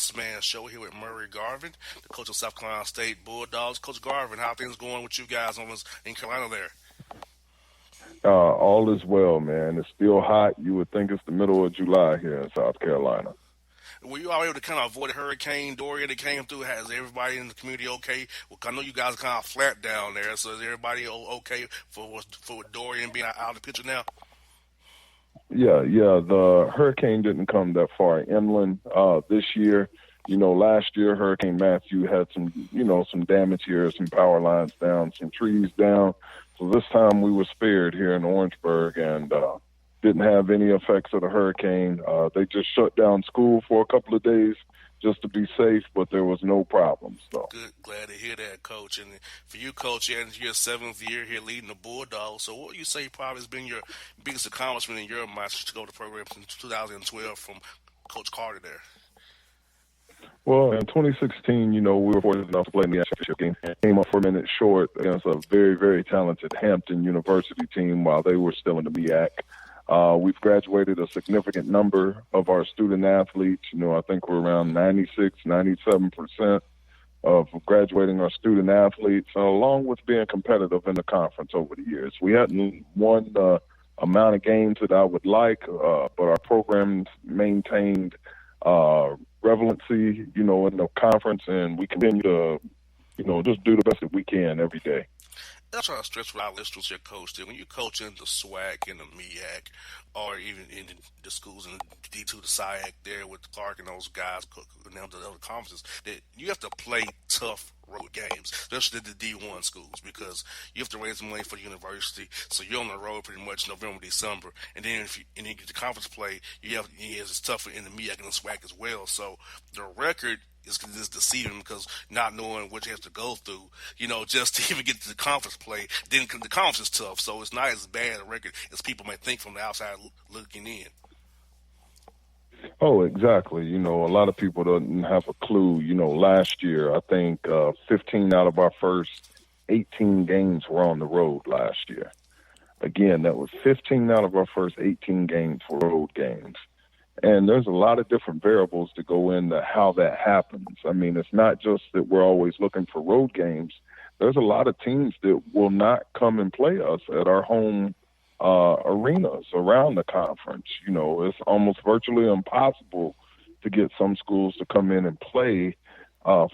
Bossman Show here with Murray Garvin, the coach of South Carolina State Bulldogs. Coach Garvin, how are things going with you guys in Carolina there? All is well, man. It's still hot. You would think it's the middle of July here in South Carolina. Were you all able to kind of avoid Hurricane Dorian that came through? Has everybody in the community okay? Well, I know you guys are kind of flat down there, so is everybody okay for Dorian being out of the picture now? Yeah. The hurricane didn't come that far inland this year. Last year Hurricane Matthew had some damage here, some power lines down, some trees down. So this time we were spared here in Orangeburg and didn't have any effects of the hurricane. They just shut down school for a couple of days just to be safe, but there was no problems. So. Good, glad to hear that, Coach. And for you, Coach, you're in your 7th year here leading the Bulldogs. So what would you say probably has been your biggest accomplishment in your mind to go to the program since 2012 from Coach Carter there? Well, in 2016, we were fortunate enough to play in the championship game. Came up 4 minutes short against a very, very talented Hampton University team while they were still in the MEAC. We've graduated a significant number of our student athletes. I think we're around 96, 97% of graduating our student athletes, along with being competitive in the conference over the years. We hadn't won the amount of games that I would like, but our programs maintained relevancy, in the conference, and we continue to, just do the best that we can every day. That's what I stress with our listeners here, Coach. When you coach in the SWAC and the MEAC, or even in the schools in the D2, the SIAC there with Clark and those guys, and the other conferences, that you have to play tough road games, especially the D1 schools, because you have to raise money for the university. So you're on the road pretty much November, December, and then if you get the conference play, it's tougher in the MEAC and the SWAC as well. So the record is deceiving because not knowing what you have to go through, just to even get to the conference play. Then the conference is tough, so it's not as bad a record as people may think from the outside looking in. Oh, exactly. A lot of people don't have a clue. Last year, I think 15 out of our first 18 games were on the road last year. Again, that was 15 out of our first 18 games were road games. And there's a lot of different variables to go into how that happens. I mean, it's not just that we're always looking for road games. There's a lot of teams that will not come and play us at our home arenas around the conference. It's almost virtually impossible to get some schools to come in and play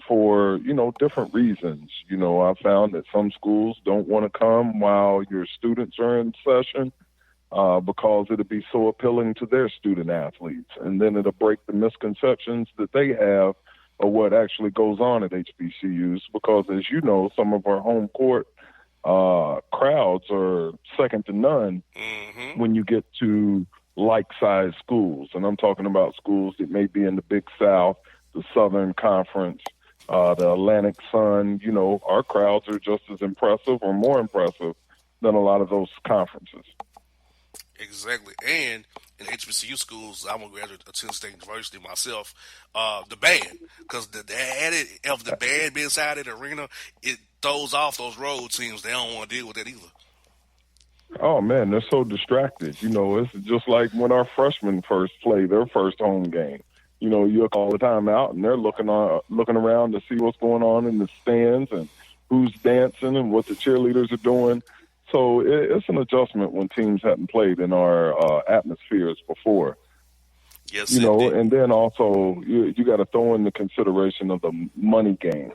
for, different reasons. I found that some schools don't want to come while your students are in session. Because it'll be so appealing to their student athletes. And then it'll break the misconceptions that they have of what actually goes on at HBCUs. Because, as you know, some of our home court crowds are second to none when you get to like-sized schools. And I'm talking about schools that may be in the Big South, the Southern Conference, the Atlantic Sun. Our crowds are just as impressive or more impressive than a lot of those conferences. Exactly. And in HBCU schools, I'm a graduate of Tennessee State University myself, the band, because the added of the band being inside the arena, it throws off those road teams. They don't want to deal with that either. Oh, man, they're so distracted. It's just like when our freshmen first play their first home game. You call the timeout, and they're looking around to see what's going on in the stands and who's dancing and what the cheerleaders are doing. So it's an adjustment when teams hadn't played in our atmospheres before. Yes, and then also you got to throw in the consideration of the money games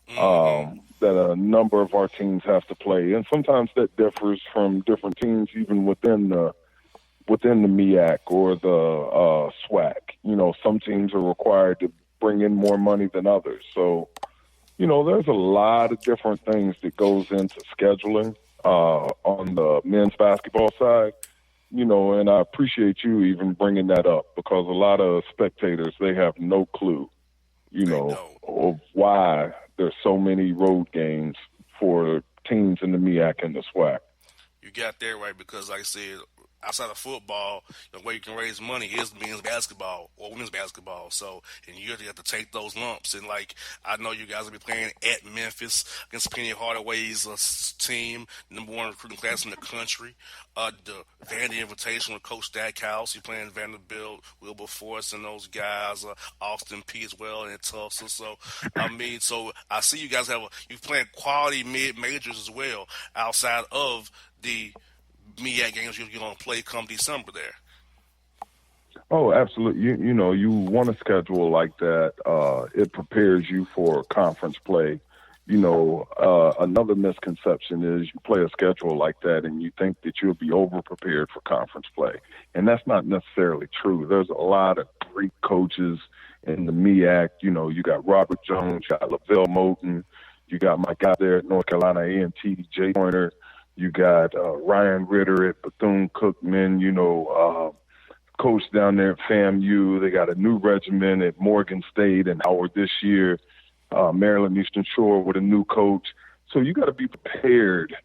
that a number of our teams have to play, and sometimes that differs from different teams, even within the MEAC or the SWAC. Some teams are required to bring in more money than others. So, there's a lot of different things that goes into scheduling. On the men's basketball side, and I appreciate you even bringing that up because a lot of spectators, they have no clue, of why there's so many road games for teams in the MEAC and the SWAC. You got that right because, like I said, outside of football, the way you can raise money is men's basketball or women's basketball. So, and you have to take those lumps. And like, I know you guys will be playing at Memphis against Penny Hardaway's team, #1 recruiting class in the country. The Vandy Invitation with Coach Stackhouse. You're playing Vanderbilt, Wilberforce, and those guys, Austin P as well, and Tulsa. So, I mean, so I see you guys you playing quality mid majors as well outside of the MEAC games you're going to play come December there. Oh, absolutely. You know, you want a schedule like that. It prepares you for conference play. You know, another misconception is you play a schedule like that and you think that you'll be over-prepared for conference play. And that's not necessarily true. There's a lot of great coaches in the MEAC. You know, you got Robert Jones, you got LeVelle Moton, you got my guy there at North Carolina A&T, Jay Pointer, you got Ryan Ritter at Bethune-Cookman, you know, coach down there at FAMU. They got a new regimen at Morgan State and Howard this year. Maryland Eastern Shore with a new coach. So you got to be prepared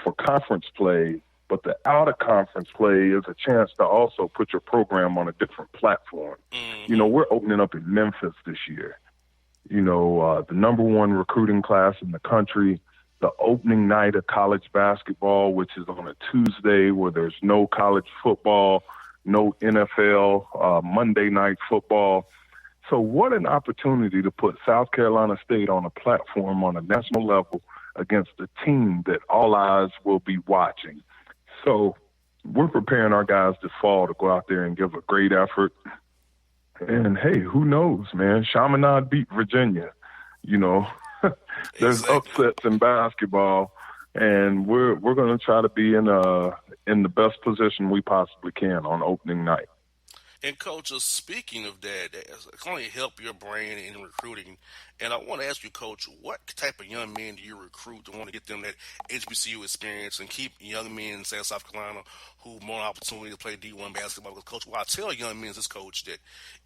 for conference play, but the out-of-conference play is a chance to also put your program on a different platform. You know, we're opening up in Memphis this year. You know, the #1 recruiting class in the country, the opening night of college basketball, which is on a Tuesday where there's no college football, no NFL, Monday night football. So what an opportunity to put South Carolina State on a platform on a national level against a team that all eyes will be watching. So we're preparing our guys this fall to go out there and give a great effort. And, hey, who knows, man? Chaminade beat Virginia. You know, there's upsets in basketball, and we're going to try to be in the best position we possibly can on opening night. And, Coach, speaking of that, it's going to help your brain in recruiting. And I want to ask you, Coach, what type of young men do you recruit to want to get them that HBCU experience and keep young men in South Carolina who more opportunity to play D1 basketball? Because, Coach, what I tell young men is this, Coach, that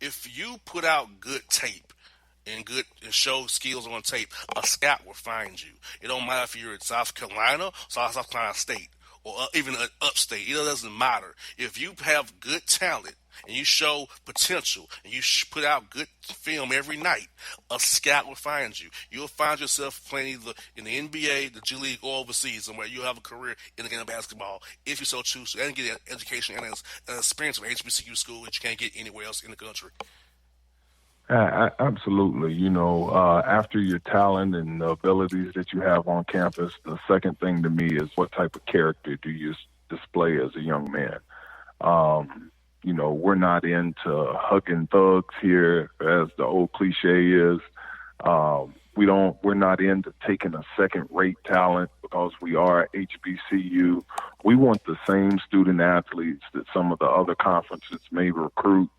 if you put out good tape and show skills on tape, a scout will find you. It don't matter if you're in South Carolina, South Carolina State, or even upstate. It doesn't matter. If you have good talent and you show potential and you put out good film every night, a scout will find you. You'll find yourself playing either in the NBA, the G League, or overseas somewhere. You'll have a career in the game of basketball if you so choose to, and get an education and an experience of HBCU school that you can't get anywhere else in the country. Absolutely. You know, after your talent and the abilities that you have on campus, the second thing to me is what type of character do you display as a young man? You know, we're not into hugging thugs here, as the old cliche is. We're not into taking a second-rate talent because we are HBCU. We want the same student athletes that some of the other conferences may recruit.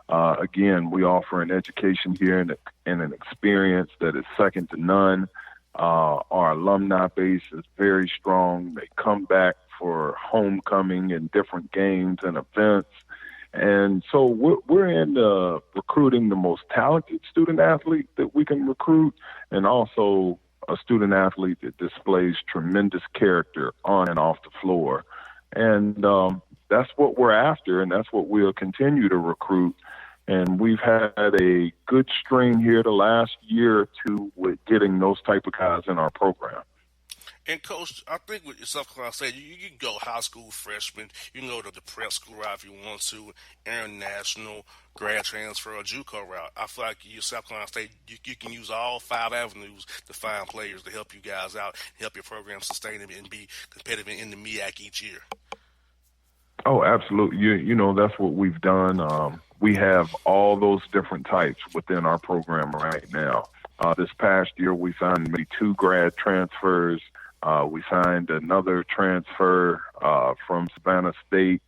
Again, we offer an education here and an experience that is second to none. Our alumni base is very strong. They come back for homecoming and different games and events. And so we're in recruiting the most talented student athlete that we can recruit, and also a student athlete that displays tremendous character on and off the floor. And that's what we're after, and that's what we'll continue to recruit. And we've had a good string here the last year or two with getting those type of guys in our program. And, Coach, I think with yourself, like I said, you can go high school freshman, you can go to the prep school route if you want to, international, grad transfer, or JUCO route. I feel like you, South Carolina State, you can use all 5 avenues to find players to help you guys out, help your program sustain and be competitive in the MEAC each year. Oh, absolutely. You know, that's what we've done. We have all those different types within our program right now. This past year, we signed maybe 2 grad transfers. We signed another transfer from Savannah State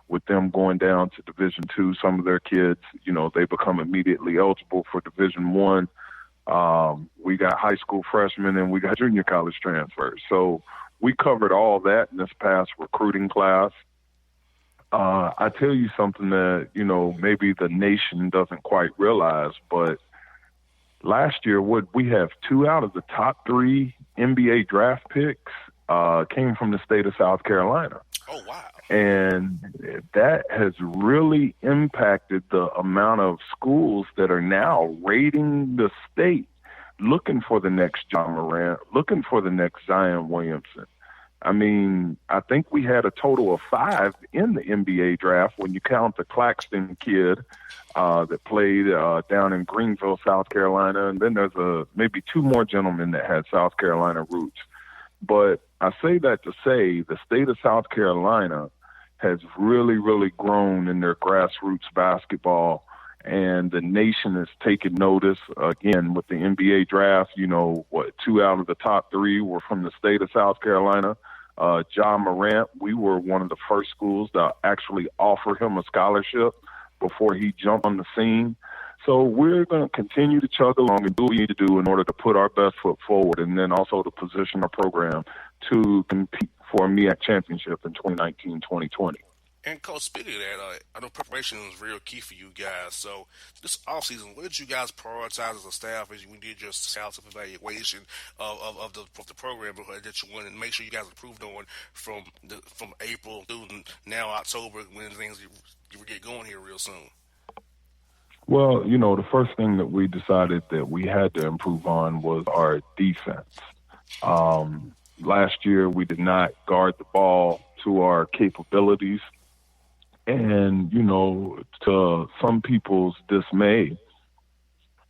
with them going down to Division II. Some of their kids, you know, they become immediately eligible for Division I. We got high school freshmen and we got junior college transfers. So we covered all that in this past recruiting class. I tell you something that, you know, maybe the nation doesn't quite realize, but last year, we have 2 out of the top 3 NBA draft picks came from the state of South Carolina. Oh, wow. And that has really impacted the amount of schools that are now raiding the state, looking for the next John Morant, looking for the next Zion Williamson. I mean, I think we had a total of 5 in the NBA draft when you count the Claxton kid that played down in Greenville, South Carolina. And then there's maybe 2 more gentlemen that had South Carolina roots. But I say that to say the state of South Carolina has really, really grown in their grassroots basketball, and the nation has taken notice. Again, with the NBA draft, 2 out of the top 3 were from the state of South Carolina. John Morant, we were one of the first schools to actually offer him a scholarship before he jumped on the scene. So we're going to continue to chug along and do what we need to do in order to put our best foot forward, and then also to position our program to compete for a MEAC championship in 2019-2020. And Coach, speaking of that, I know preparation is real key for you guys. So this offseason, what did you guys prioritize as a staff as you did your self-evaluation of the program that you wanted to make sure you guys improved on from April through now October when things you get going here real soon? Well, the first thing that we decided that we had to improve on was our defense. Last year, we did not guard the ball to our capabilities. And, to some people's dismay,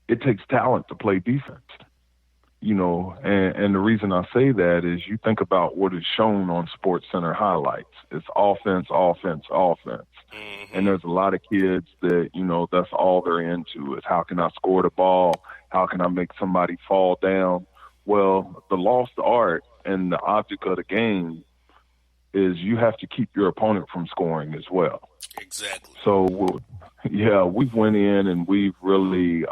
it takes talent to play defense. And the reason I say that is you think about what is shown on SportsCenter highlights. It's offense, offense, offense. Mm-hmm. And there's a lot of kids that, that's all they're into is how can I score the ball? How can I make somebody fall down? Well, the lost art and the object of the game is you have to keep your opponent from scoring as well. Exactly. So, we've went in and we've really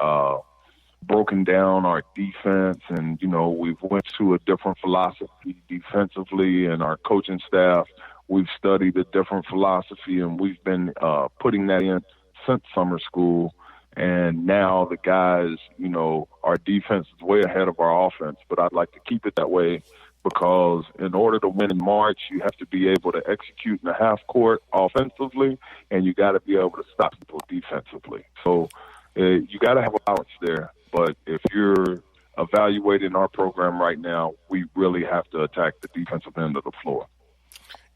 broken down our defense, and we've went to a different philosophy defensively, and our coaching staff, we've studied a different philosophy, and we've been putting that in since summer school. And now the guys, our defense is way ahead of our offense, but I'd like to keep it that way because in order to win in March, you have to be able to execute in the half court offensively, and you got to be able to stop people defensively. So you got to have a balance there. But if you're evaluating our program right now, we really have to attack the defensive end of the floor.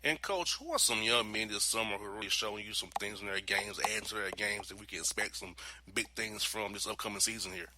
And, Coach, who are some young men this summer who are really showing you some things in their games, adding to their games that we can expect some big things from this upcoming season here?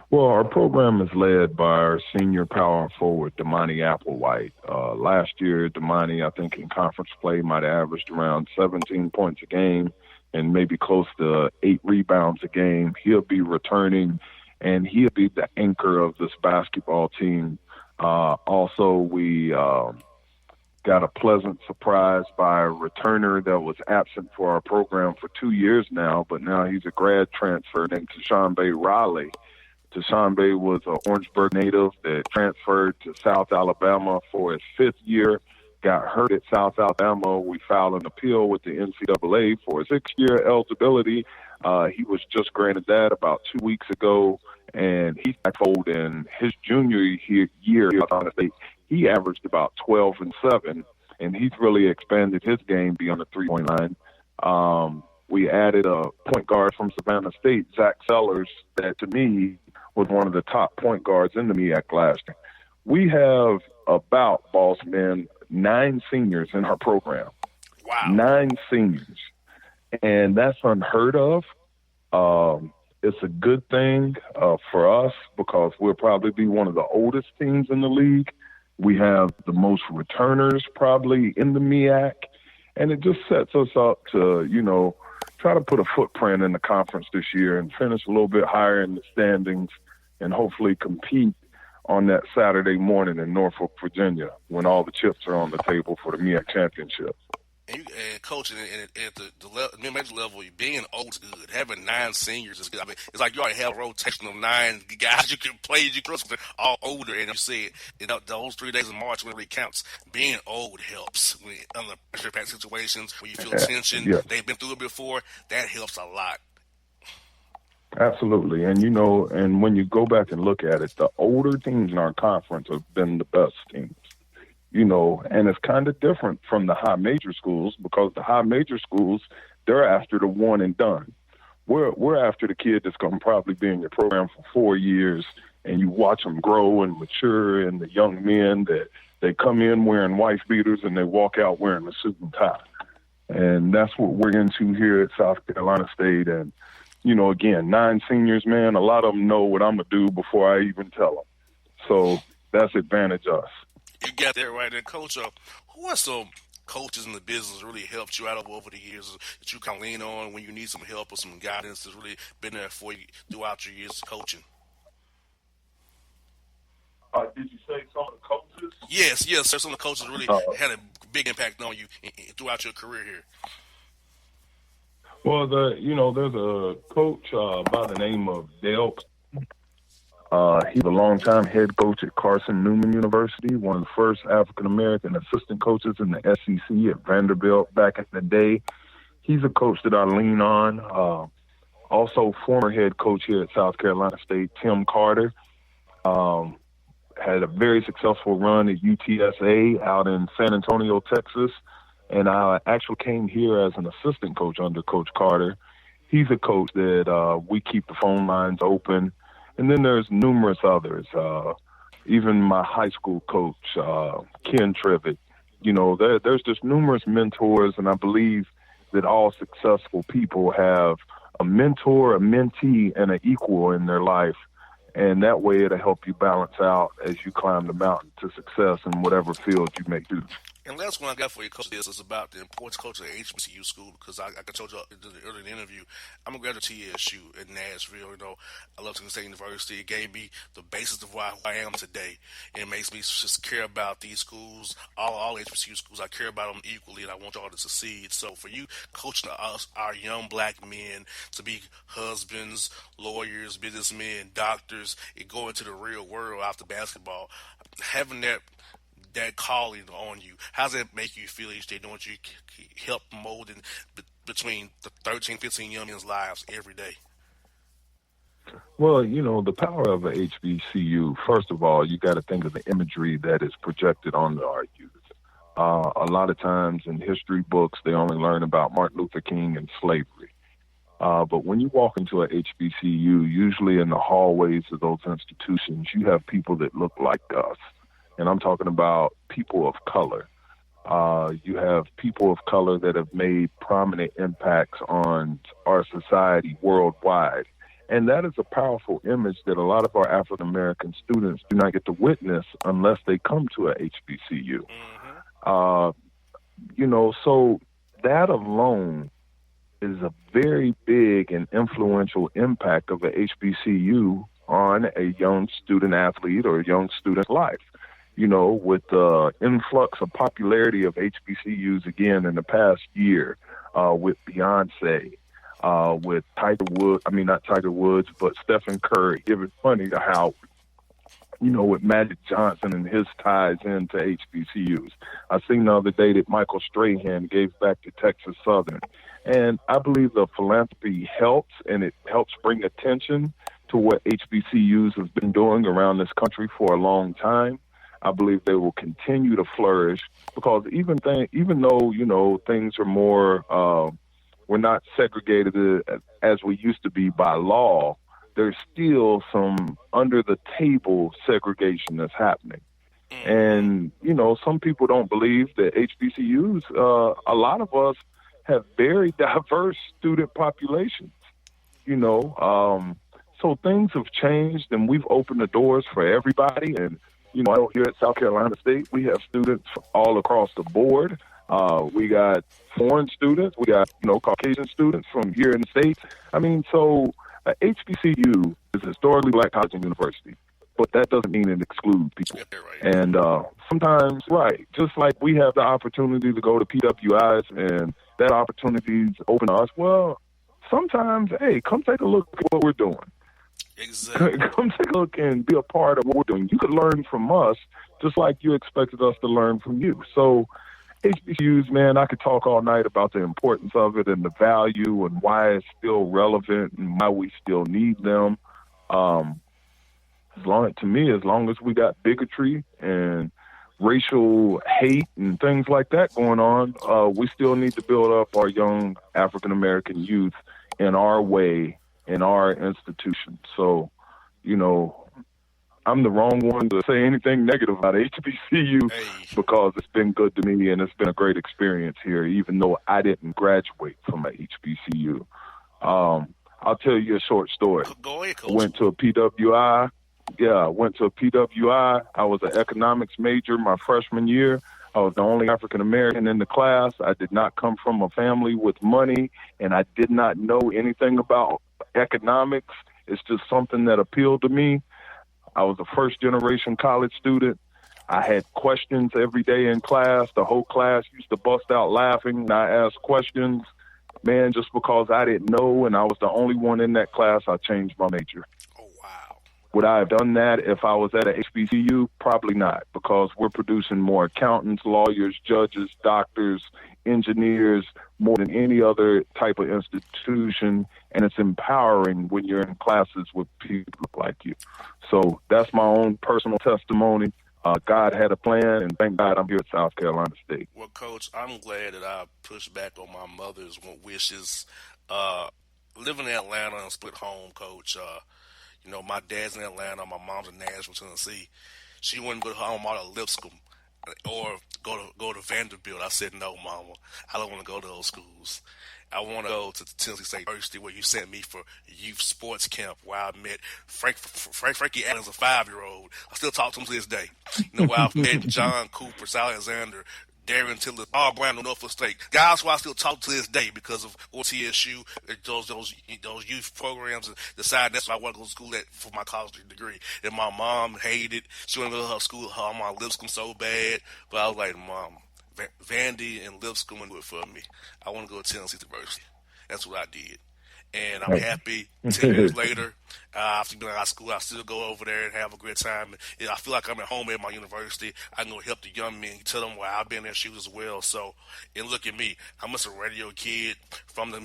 Well, our program is led by our senior power forward, Donnie Applewhite. Last year, Donnie, I think in conference play, might have averaged around 17 points a game and maybe close to 8 rebounds a game. He'll be returning, and he'll be the anchor of this basketball team. Also, we got a pleasant surprise by a returner that was absent for our program for 2 years now, but now he's a grad transfer named Tashawnbay Riley. Tashawnbay was an Orangeburg native that transferred to South Alabama for his 5th year, got hurt at South Alabama. We filed an appeal with the NCAA for a 6-year eligibility. He was just granted that about 2 weeks ago, and he's back fold in his junior year at South State. He averaged about 12 and 7, and he's really expanded his game beyond the three-point line. We added a point guard from Savannah State, Zach Sellers, that to me was one of the top point guards in the MEAC last year. We have about, Bossman, 9 seniors in our program. Wow. 9 seniors. And that's unheard of. It's a good thing for us because we'll probably be one of the oldest teams in the league. We have the most returners probably in the MEAC. And it just sets us up to, try to put a footprint in the conference this year and finish a little bit higher in the standings and hopefully compete on that Saturday morning in Norfolk, Virginia, when all the chips are on the table for the MEAC championship. And coaching at the mid-major level, being old is good. Having 9 seniors is good. I mean, it's like you already have a rotation of 9 guys you can play. You can all older, and you said those 3 days of March when it really counts. Being old helps when under pressure-packed situations where you feel tension. Yeah. They've been through it before. That helps a lot. Absolutely. And, and when you go back and look at it, the older teams in our conference have been the best teams. and it's kind of different from the high major schools because the high major schools, they're after the one and done. We're after the kid that's going to probably be in your program for 4 years, and you watch them grow and mature, and the young men that they come in wearing wife beaters and they walk out wearing a suit and tie. And that's what we're into here at South Carolina State. And, again, 9 seniors, man, a lot of them know what I'm going to do before I even tell them. So that's advantage us. You got that right there, Coach. Who are some coaches in the business really helped you out over the years that you can lean on when you need some help or some guidance that's really been there for you throughout your years of coaching? Did you say some of the coaches? Yes, sir. Some of the coaches really had a big impact on you throughout your career here. Well, there's a coach by the name of Dale. He's a longtime head coach at Carson Newman University, one of the first African-American assistant coaches in the SEC at Vanderbilt back in the day. He's a coach that I lean on. Also, former head coach here at South Carolina State, Tim Carter, had a very successful run at UTSA out in San Antonio, Texas. And I actually came here as an assistant coach under Coach Carter. He's a coach that we keep the phone lines open. And then there's numerous others. Even my high school coach, Ken Trevitt. There's just numerous mentors, and I believe that all successful people have a mentor, a mentee, and an equal in their life. And that way it'll help you balance out as you climb the mountain to success in whatever field you may do. And last one I got for you, Coach, is about the importance of coaching at HBCU school because I told you earlier in the interview, I'm a graduate of TSU in Nashville. I love Tennessee State University. It gave me the basis of who I am today. And it makes me just care about these schools, all HBCU schools. I care about them equally, and I want y'all to succeed. So for you coaching us, our young black men, to be husbands, lawyers, businessmen, doctors, and go into the real world after basketball, having that calling on you, how does that make you feel each day knowing you help molding between the 13, 15 young men's lives every day? Well, the power of a HBCU, first of all, you got to think of the imagery that is projected onto our youth. A lot of times in history books, they only learn about Martin Luther King and slavery. But when you walk into a HBCU, usually in the hallways of those institutions, you have people that look like us. And I'm talking about people of color. You have people of color that have made prominent impacts on our society worldwide. And that is a powerful image that a lot of our African-American students do not get to witness unless they come to a HBCU. So that alone is a very big and influential impact of a HBCU on a young student athlete or a young student's life. With the influx of popularity of HBCUs again in the past year, with Beyonce, with not Tiger Woods, but Stephen Curry. It was funny how, with Magic Johnson and his ties into HBCUs. I seen the other day that Michael Strahan gave back to Texas Southern. And I believe the philanthropy helps, and it helps bring attention to what HBCUs have been doing around this country for a long time. I believe they will continue to flourish because even though, things are more, we're not segregated as we used to be by law, there's still some under the table segregation that's happening. And, some people don't believe that HBCUs, a lot of us have very diverse student populations, so things have changed and we've opened the doors for everybody. And, here at South Carolina State, we have students all across the board. We got foreign students. We got, Caucasian students from here in the States. So HBCU is a historically black college and university, but that doesn't mean it excludes people. And sometimes, just like we have the opportunity to go to PWIs and that opportunity's open to us, well, sometimes, hey, come take a look at what we're doing. Exactly. Come take a look and be a part of what we're doing. You could learn from us just like you expected us to learn from you. So HBCUs, man, I could talk all night about the importance of it and the value and why it's still relevant and why we still need them. As long as we got bigotry and racial hate and things like that going on, we still need to build up our young African American youth in our way, in our institution. So, I'm the wrong one to say anything negative about HBCU because it's been good to me and it's been a great experience here, even though I didn't graduate from a HBCU. I'll tell you a short story. Go ahead, Coach. I went to a PWI. I was an economics major my freshman year. I was the only African American in the class. I did not come from a family with money, and I did not know anything about economics. It's just something that appealed to me. I was a first-generation college student. I had questions every day in class. The whole class used to bust out laughing, and I asked questions. Man, just because I didn't know and I was the only one in that class, I changed my major. Oh, wow. Would I have done that if I was at a HBCU? Probably not, because we're producing more accountants, lawyers, judges, doctors, engineers, more than any other type of institution, and it's empowering when you're in classes with people like you. So that's my own personal testimony. God had a plan, and thank God I'm here at South Carolina State. Well, Coach, I'm glad that I pushed back on my mother's wishes. Living in Atlanta and split home, Coach. My dad's in Atlanta, my mom's in Nashville, Tennessee. She wouldn't go to her alma mater, Lipscomb, or go to Vanderbilt. I said, no, Mama, I don't want to go to those schools. I want to go to Tennessee State University, where you sent me for youth sports camp, where I met Frankie Adams, a 5-year-old. I still talk to him to this day. Where I've met John Cooper, Sal Alexander, Darren Tiller, Paul Brown, Norfolk State. Guys who I still talk to this day because of OTSU, those youth programs, and decide that's what I want to go to school at for my college degree. And my mom hated. She wanted to go to her school, her on my Lipscomb so bad. But I was like, Mom, Vandy and Lipscomb would do it for me. I want to go to Tennessee University. That's what I did. And I'm happy 10 years later, after being out of school, I still go over there and have a great time. And I feel like I'm at home at my university. I can go help the young men, tell them why I've been in their shoes as well. So, and look at me. I'm just a radio kid from the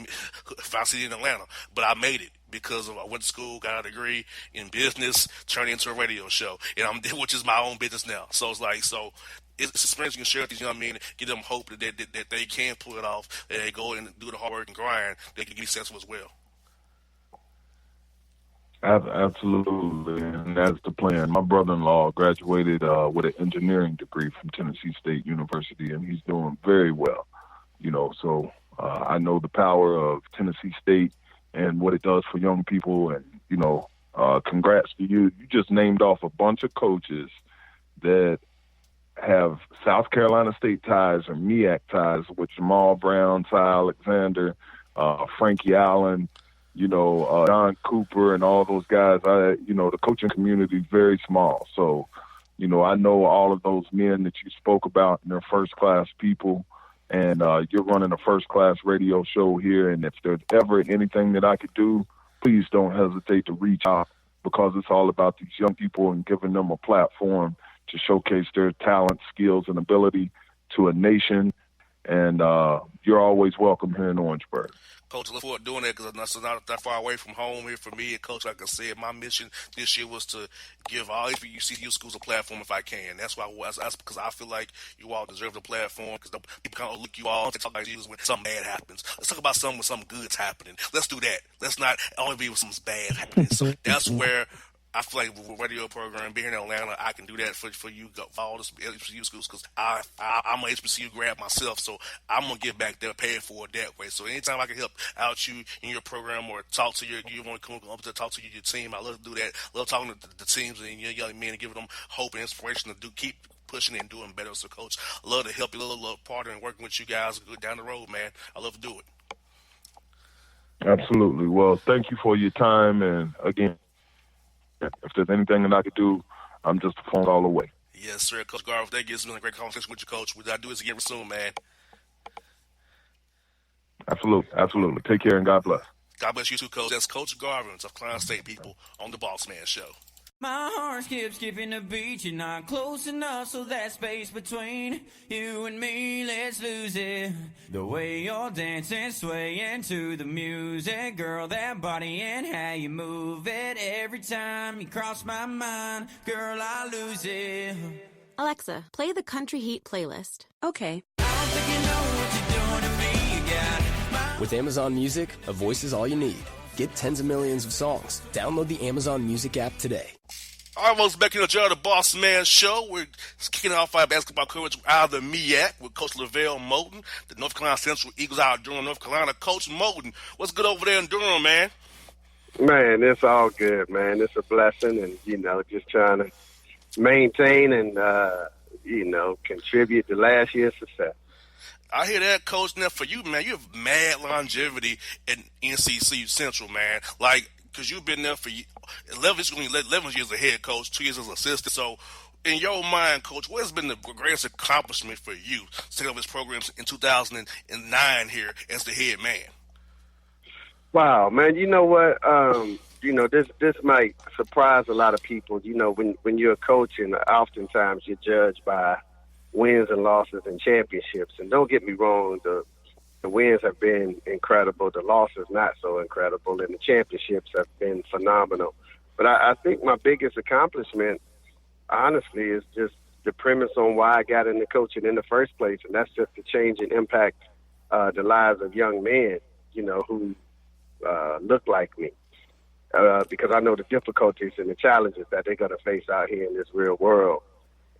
Fountain City in Atlanta, but I made it because I went to school, got a degree in business, turned into a radio show, and which is my own business now. So it's like, it's experience you can share with these young men, give them hope that they can pull it off, that they go and do the hard work and grind, they can get successful as well. Absolutely, and that's the plan. My brother-in-law graduated with an engineering degree from Tennessee State University, and he's doing very well. So I know the power of Tennessee State and what it does for young people, and congrats to you. You just named off a bunch of coaches that have South Carolina State ties or MEAC ties with Jamal Brown, Ty Alexander, Frankie Allen, John Cooper and all those guys. The coaching community is very small. So, I know all of those men that you spoke about, and they're first-class people. And you're running a first-class radio show here. And if there's ever anything that I could do, please don't hesitate to reach out, because it's all about these young people and giving them a platform to showcase their talent, skills, and ability to a nation. And you're always welcome here in Orangeburg. Coach, I look forward to doing that because it's not that far away from home here for me. And, Coach, like I said, my mission this year was to give all HBCU schools a platform if I can. That's because I feel like you all deserve the platform, because people kind of look you all and talk about you when something bad happens. Let's talk about something when something good's happening. Let's do that. Let's not only be with something bad happening. So that's where I feel like with a radio program, being in Atlanta, I can do that for you, for all the HBCU schools, because I'm an HBCU grad myself, so I'm going to give back there, pay it forward that way. So anytime I can help out you in your program or talk to you want to come up to talk to your team, I love to do that. I love talking to the teams and your young men and giving them hope and inspiration to keep pushing and doing better. So, Coach, I love to help you, love partner and working with you guys down the road, man. I love to do it. Absolutely. Well, thank you for your time, and again, if there's anything that I could do, I'm just a phone call away. Yes, sir. Coach Garvin, thank you. It's been a great conversation with you, Coach. We'll do this again soon, man. Absolutely. Take care, and God bless. God bless you too, Coach. That's Coach Garvin of Carolina State people on the Bossman Show. My heart skips skipping the beat. You're not close enough, so that space between you and me, let's lose it. The way you're dancing, swaying to the music, girl, that body and how you move it. Every time you cross my mind, girl, I lose it. Alexa, play the Country Heat playlist. Okay. I think you know what you're doing to me. You got With Amazon Music, a voice is all you need. Get tens of millions of songs. Download the Amazon Music app today. All right, folks, back in the Bossman Show. We're kicking off our basketball coverage out of the MEAC with Coach LeVelle Moton, the North Carolina Central Eagles out of Durham, North Carolina. Coach Moton, what's good over there in Durham, man? Man, it's all good, man. It's a blessing, and, just trying to maintain and, contribute to last year's success. I hear that, Coach. Now, for you, man, you have mad longevity in NCC Central, man. Because you've been there for 11 years as a head coach, 2 years as an assistant. So, in your mind, Coach, what has been the greatest accomplishment for you setting up this program in 2009 here as the head man? Wow, man, you know what? This might surprise a lot of people. When you're a coach, and oftentimes you're judged by wins and losses and championships. And don't get me wrong, the wins have been incredible. The losses not so incredible, and the championships have been phenomenal. But I think my biggest accomplishment, honestly, is just the premise on why I got into coaching in the first place, and that's just to change and impact the lives of young men, who look like me, because I know the difficulties and the challenges that they're going to face out here in this real world.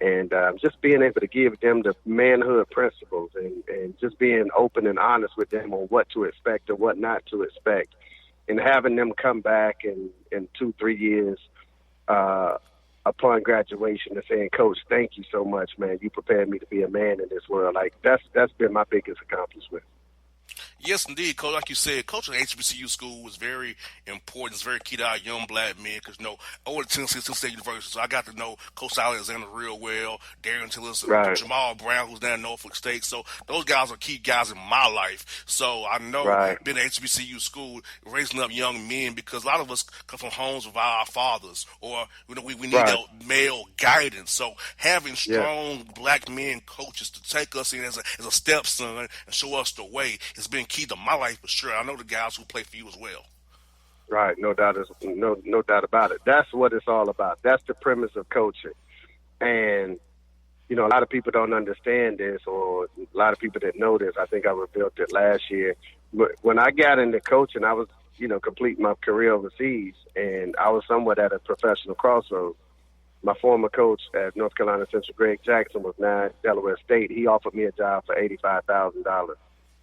And just being able to give them the manhood principles and just being open and honest with them on what to expect and what not to expect, and having them come back in 2-3 years upon graduation and saying, Coach, thank you so much, man. You prepared me to be a man in this world. That's been my biggest accomplishment. Yes, indeed, Coach. Like you said, coaching at HBCU school was very important. It's very key to our young black men because, I went to Tennessee State University, so I got to know Coach Alexander real well, Darian Tillis, right. Jamal Brown, who's down in Norfolk State. So those guys are key guys in my life. So I know being at HBCU school, raising up young men, because a lot of us come from homes of our fathers, or we need that male guidance. So having strong black men coaches to take us in as a stepson and show us the way has been key to my life for sure. I know the guys who play for you as well. Right, no doubt about it. That's what it's all about. That's the premise of coaching. And, a lot of people don't understand this, or a lot of people that know this. I think I revealed it last year. But when I got into coaching, I was, completing my career overseas, and I was somewhat at a professional crossroads. My former coach at North Carolina Central, Greg Jackson, was now at Delaware State. He offered me a job for $85,000.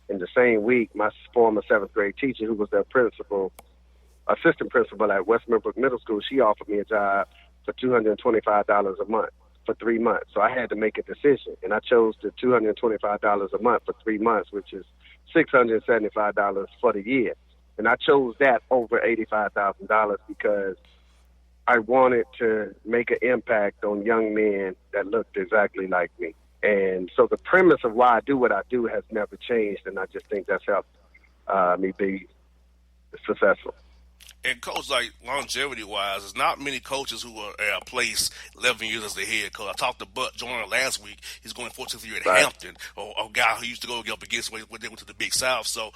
In the same week, my former 7th grade teacher, who was their assistant principal at West Middlebrook Middle School, she offered me a job for $225 a month for 3 months. So I had to make a decision, and I chose the $225 a month for 3 months, which is $675 for the year. And I chose that over $85,000 because I wanted to make an impact on young men that looked exactly like me. And so the premise of why I do what I do has never changed, and I just think that's helped me be successful. And Coach, longevity-wise, there's not many coaches who are at a place 11 years as the head coach. I talked to Butt Joyner last week. He's going 14th year at Hampton, a guy who used to go up against when they went to the Big South. So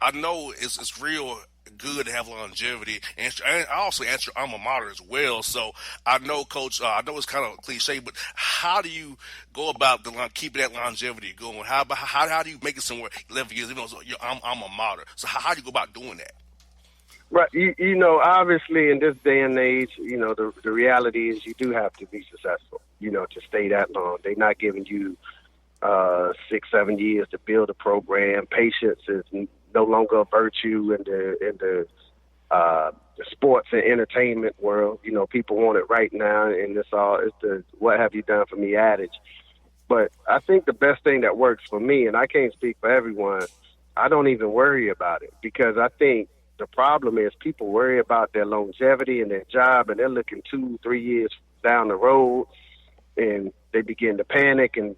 I know it's real good to have longevity, and I also at your alma mater as well. So I know, Coach, I know it's kind of cliche, but how do you go about keeping that longevity going? How do you make it somewhere 11 years, even though it's your alma mater? So how do you go about doing that? Right. Obviously in this day and age, the reality is you do have to be successful, to stay that long. They're not giving you 6-7 years to build a program. Patience is no longer a virtue in the sports and entertainment world. People want it right now, and it's the what have you done for me adage. But I think the best thing that works for me, and I can't speak for everyone, I don't even worry about it, because I think the problem is people worry about their longevity and their job, and they're looking 2-3 years down the road, and they begin to panic, and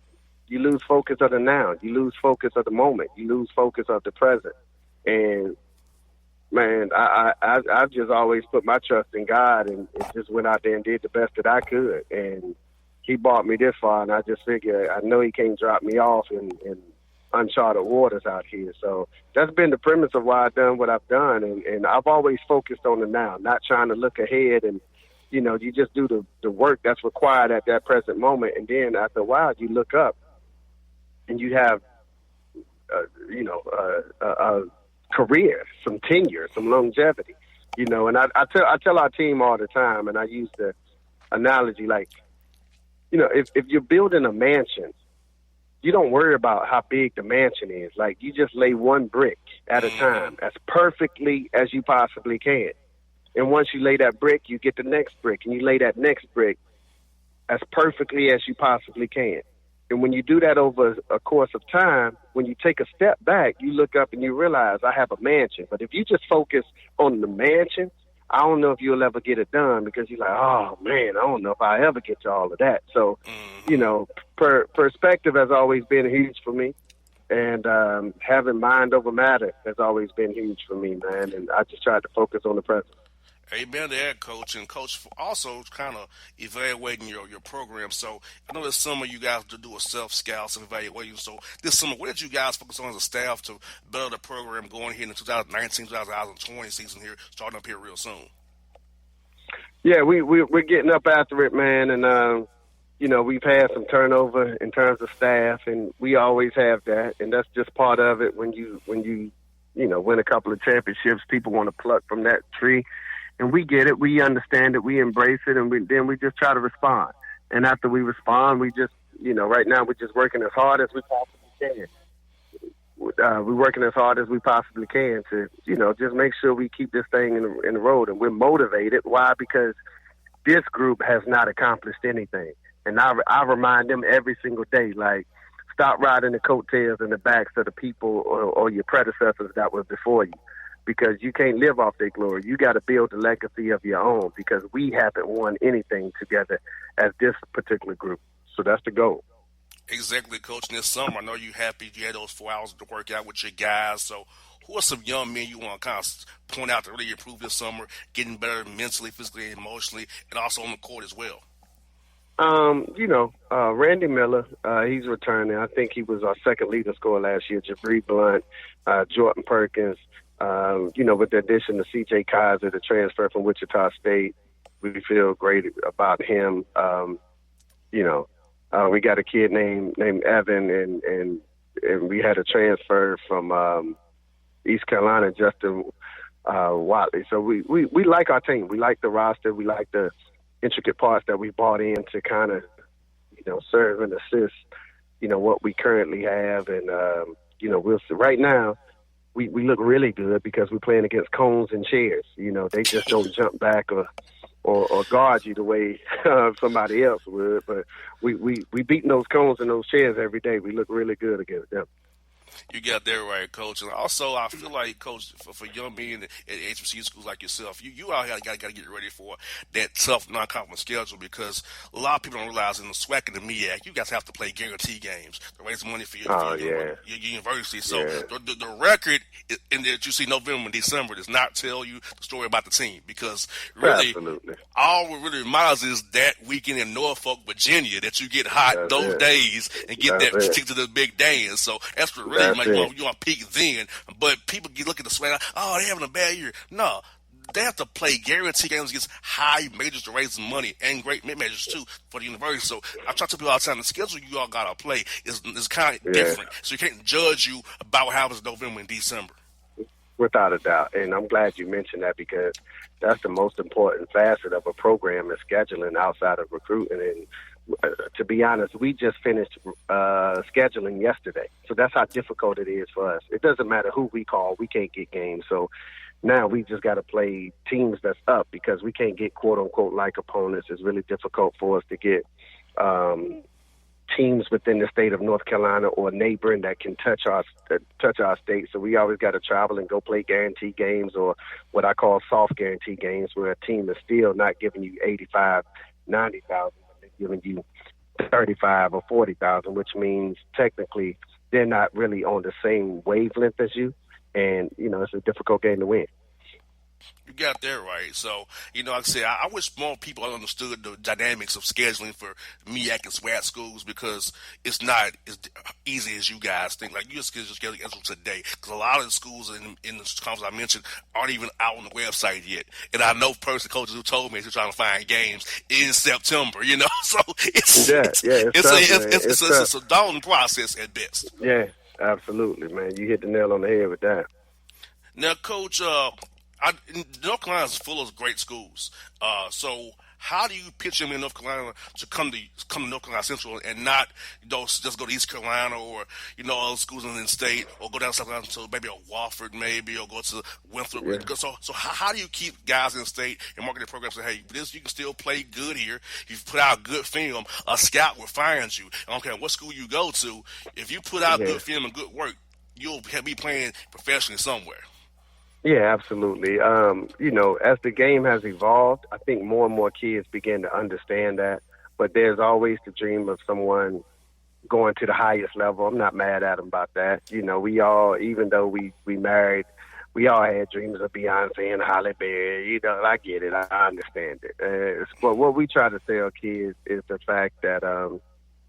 you lose focus of the now. You lose focus of the moment. You lose focus of the present. And, man, I've just always put my trust in God and just went out there and did the best that I could. And he brought me this far, and I just figured I know he can't drop me off in uncharted waters out here. So that's been the premise of why I've done what I've done. And I've always focused on the now, not trying to look ahead and You just do the work that's required at that present moment, and then after a while, you look up and you have, a career, some tenure, some longevity. And I tell our team all the time, and I use the analogy like, if you're building a mansion, you don't worry about how big the mansion is. Like, you just lay one brick at a time as perfectly as you possibly can. And once you lay that brick, you get the next brick, and you lay that next brick as perfectly as you possibly can. And when you do that over a course of time, when you take a step back, you look up and you realize I have a mansion. But if you just focus on the mansion, I don't know if you'll ever get it done, because you're like, oh, man, I don't know if I ever get to all of that. So, perspective has always been huge for me. And having mind over matter has always been huge for me, man. And I just tried to focus on the present. Amen to that, Coach. And, Coach, also kind of evaluating your program. So I know this summer you guys to do a self-scout, self-evaluation. So this summer, what did you guys focus on as a staff to better the program going here in the 2019-2020 season here, starting up here real soon? Yeah, we're getting up after it, man. And, we've had some turnover in terms of staff, and we always have that. And that's just part of it. When you win a couple of championships, people want to pluck from that tree. And we get it, we understand it, we embrace it, and then we just try to respond. And after we respond, we just, right now we're just working as hard as we possibly can. We're working as hard as we possibly can to, just make sure we keep this thing in the road. And we're motivated. Why? Because this group has not accomplished anything. And I remind them every single day, like, stop riding the coattails and the backs of the people or your predecessors that were before you. Because you can't live off their glory. You got to build a legacy of your own, because we haven't won anything together as this particular group. So that's the goal. Exactly, Coach. And this summer, I know you're happy you had those 4 hours to work out with your guys. So who are some young men you want to kind of point out to really improve this summer, getting better mentally, physically, and emotionally, and also on the court as well? Randy Miller, he's returning. I think he was our second leading scorer last year. Jabri Blunt, Jordan Perkins. With the addition of C.J. Kaiser, the transfer from Wichita State, we feel great about him. We got a kid named Evan, and we had a transfer from East Carolina, Justin Watley. So we like our team. We like the roster. We like the intricate parts that we brought in to kind of, serve and assist, what we currently have. And, we'll see. Right now, we look really good because we're playing against cones and chairs. They just don't jump back or guard you the way somebody else would. But we beating those cones and those chairs every day. We look really good against them. You got that right, Coach. And also, I feel like, Coach, for young men at HBCU schools like yourself, you out here got to get ready for that tough non-conference schedule, because a lot of people don't realize in the SWAC and the MEAC, you guys have to play guarantee games to raise money for your university. So the record in that you see November and December does not tell you the story about the team, because really all it really matters is that weekend in Norfolk, Virginia, that you get hot those days and get that stick to the big dance. So that's what really you want to peak then. But people look at the SWAC, oh, they're having a bad year. No. They have to play guarantee games against high majors to raise some money, and great mid majors too for the university. So I try to people all the time, the schedule you all gotta play is kind of different. So you can't judge you about what happens in November and December. Without a doubt. And I'm glad you mentioned that, because that's the most important facet of a program is scheduling outside of recruiting. And to be honest, we just finished scheduling yesterday. So that's how difficult it is for us. It doesn't matter who we call. We can't get games. So now we just got to play teams that's up, because we can't get quote-unquote like opponents. It's really difficult for us to get teams within the state of North Carolina or neighboring that can touch our state. So we always got to travel and go play guarantee games, or what I call soft guarantee games, where a team is still not giving you 85, 90,000, but they're giving you 35 or 40,000, which means technically they're not really on the same wavelength as you. And, it's a difficult game to win. You got that right. So, like I said, I wish more people understood the dynamics of scheduling for MEAC and SWAT schools, because it's not as easy as you guys think. Like, you just schedule today, because a lot of the schools in the conference I mentioned aren't even out on the website yet. And I know personal coaches who told me they're trying to find games in September, So it's a daunting process at best. Yeah, absolutely, man. You hit the nail on the head with that. Now, Coach, North Carolina is full of great schools. So how do you pitch them in North Carolina to come to North Carolina Central and not just go to East Carolina or other schools in the state, or go down South Carolina to maybe a Wofford maybe, or go to Winthrop? Yeah. So how do you keep guys in the state and marketing programs say, hey, you can still play good here. You've put out good film. A scout will find you. I don't care what school you go to. If you put out good film and good work, you'll be playing professionally somewhere. Yeah, absolutely. As the game has evolved, I think more and more kids begin to understand that. But there's always the dream of someone going to the highest level. I'm not mad at them about that. We all, even though we married, we all had dreams of Beyonce and Halle Berry. I get it. I understand it. But what we try to tell kids is the fact that,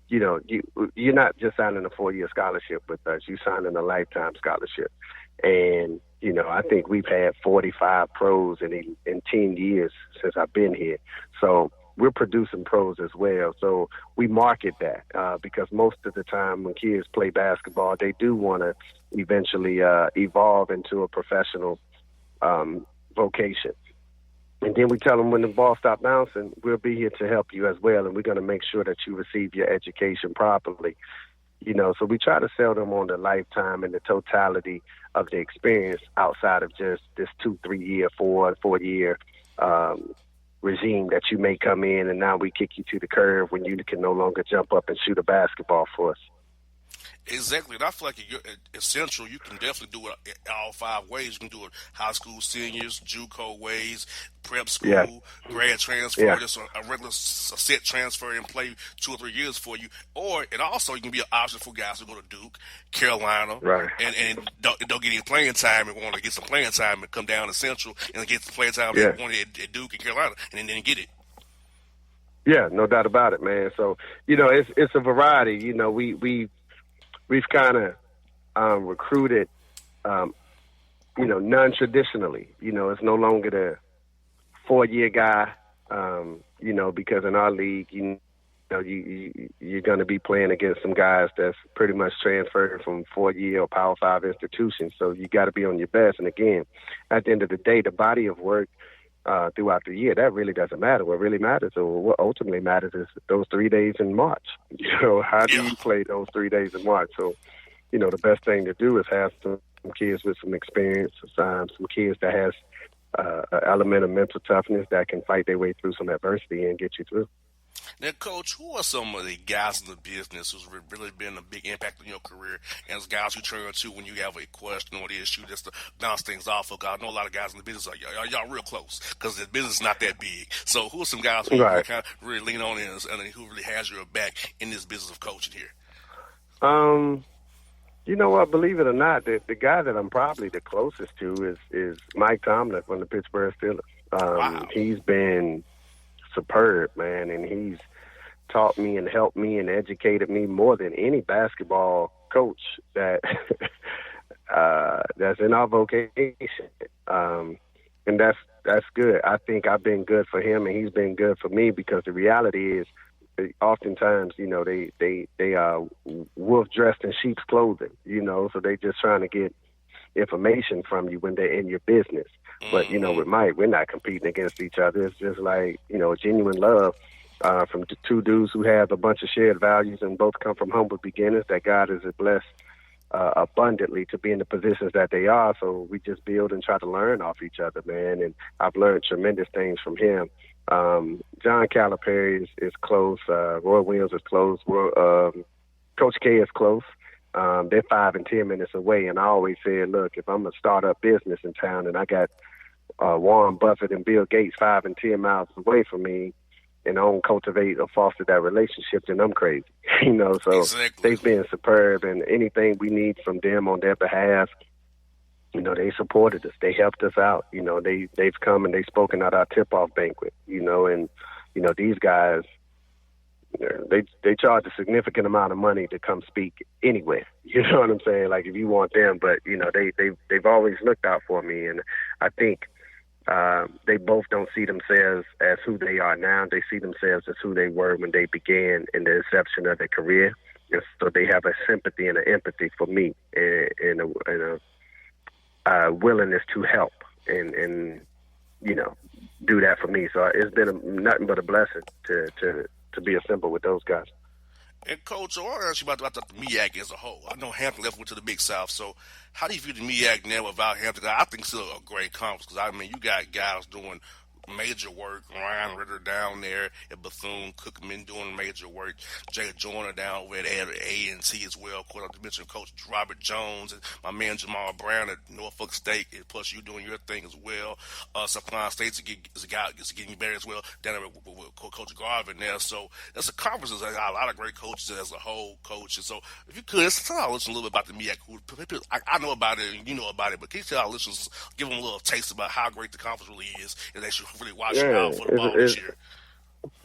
you're not just signing a 4-year scholarship with us. You're signing a lifetime scholarship. And I think we've had 45 pros in 10 years since I've been here. So we're producing pros as well. So we market that because most of the time when kids play basketball, they do want to eventually evolve into a professional vocation. And then we tell them when the ball stops bouncing, we'll be here to help you as well, and we're going to make sure that you receive your education properly. So we try to sell them on the lifetime and the totality of the experience outside of just this 2-3 year, 4 year regime that you may come in, and now we kick you to the curb when you can no longer jump up and shoot a basketball for us. Exactly, and I feel like at Central, you can definitely do it all 5 ways. You can do it high school seniors, JUCO ways, prep school, grad transfer, just a regular set transfer and play 2 or 3 years for you. And also you can be an option for guys who go to Duke, Carolina, and don't get any playing time and want to get some playing time and come down to Central and get some playing time they wanted at Duke and Carolina and then get it. Yeah, no doubt about it, man. So, it's a variety. We've kind of recruited, non-traditionally. It's no longer the 4-year guy, because in our league, you're going to be playing against some guys that's pretty much transferred from 4-year or Power 5 institutions. So you got to be on your best. And again, at the end of the day, the body of work throughout the year, that really doesn't matter. What really matters, or what ultimately matters, is those 3 days in March. How do you play those 3 days in March? So, the best thing to do is have some kids with some experience, some kids that has an element of mental toughness that can fight their way through some adversity and get you through. Now, Coach, who are some of the guys in the business who's really been a big impact on your career, and as guys who turn to when you have a question or the issue just to bounce things off of? I know a lot of guys in the business are y'all real close because the business is not that big. So who are some guys who you kind of really lean on and who really has your back in this business of coaching here? You know what? Believe it or not, the guy that I'm probably the closest to is Mike Tomlin from the Pittsburgh Steelers. Wow. He's been superb, man, and he's taught me and helped me and educated me more than any basketball coach that that's in our vocation. And that's good. I think I've been good for him and he's been good for me, because the reality is oftentimes, they are wolf dressed in sheep's clothing, so they just trying to get information from you when they're in your business. But, with Mike, we're not competing against each other. It's just like, genuine love from the 2 dudes who have a bunch of shared values and both come from humble beginnings that God has blessed abundantly to be in the positions that they are. So we just build and try to learn off each other, man. And I've learned tremendous things from him. John Calipari is close. Roy Williams is close. Coach K is close. They're 5 and 10 minutes away. And I always said, look, if I'm a startup business in town and I got Warren Buffett and Bill Gates 5 and 10 miles away from me, and I don't cultivate or foster that relationship, then I'm crazy. So exactly. They've been superb, and anything we need from them on their behalf, they supported us. They helped us out. They've come and they've spoken at our tip-off banquet, and, these guys, they charge a significant amount of money to come speak anywhere. You know what I'm saying? Like, if you want them, but, they've always looked out for me. And I think they both don't see themselves as who they are now. They see themselves as who they were when they began in the inception of their career. And so they have a sympathy and an empathy for me and a willingness to help and do that for me. So it's been nothing but a blessing to be assembled with those guys. And Coach, I want to ask you about the MEAC as a whole. I know Hampton left went to the Big South, so how do you view the MEAC now without Hampton? I think it's still a great conference because, you got guys doing major work. Ryan Ritter down there at Bethune, Cookman doing major work. Jay Joyner down over at A&T as well. Of course, not to mention Coach Robert Jones and my man Jamal Brown at Norfolk State. And plus, you doing your thing as well. Supply State's getting better as well. Down there with Coach Garvin there. So that's a conference that got a lot of great coaches as a whole, coach. And so if you could, tell our listeners a little bit about the MEAC. I know about it and you know about it, but can you tell our listeners, give them a little taste about how great the conference really is and they should really watch out for the ball this year?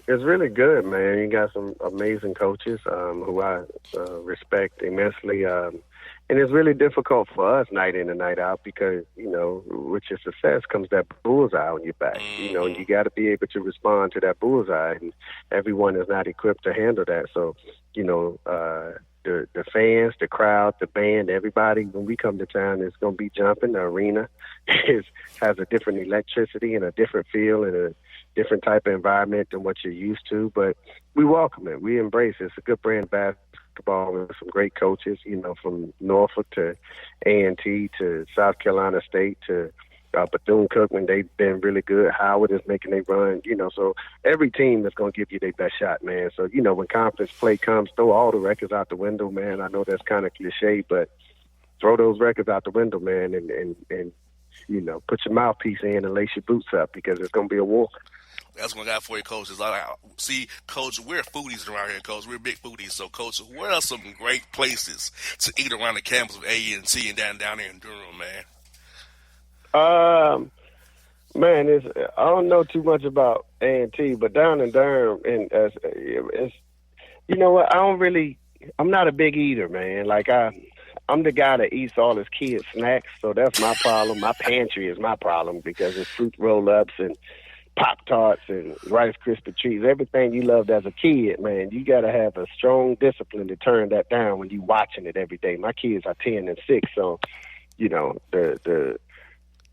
It's really good, man. You got some amazing coaches who I respect immensely. And it's really difficult for us night in and night out because, with your success comes that bullseye on your back. And you got to be able to respond to that bullseye. And everyone is not equipped to handle that. So, the fans, the crowd, the band, everybody, when we come to town, it's going to be jumping. The arena has a different electricity and a different feel and a different type of environment than what you're used to. But we welcome it. We embrace it. It's a good brand of basketball with some great coaches, from Norfolk to A&T to South Carolina State to Bethune-Cookman. They've been really good. Howard is making a run, so every team is going to give you their best shot, man. So, when conference play comes, throw all the records out the window, man. I know that's kind of cliche, but throw those records out the window, man, and put your mouthpiece in and lace your boots up because it's going to be a war. That's what I got for you, Coach. See, Coach, we're foodies around here, Coach. We're big foodies. So, Coach, what are some great places to eat around the campus of A&T and down there in Durham, man? Man, I don't know too much about A&T, but down in Durham, it's you know what? I'm not a big eater, man. Like I'm the guy that eats all his kids' snacks, so that's my problem. My pantry is my problem because it's fruit roll-ups and Pop-Tarts and Rice Krispie treats. Everything you loved as a kid, man, you got to have a strong discipline to turn that down when you watching it every day. My kids are 10 and 6, so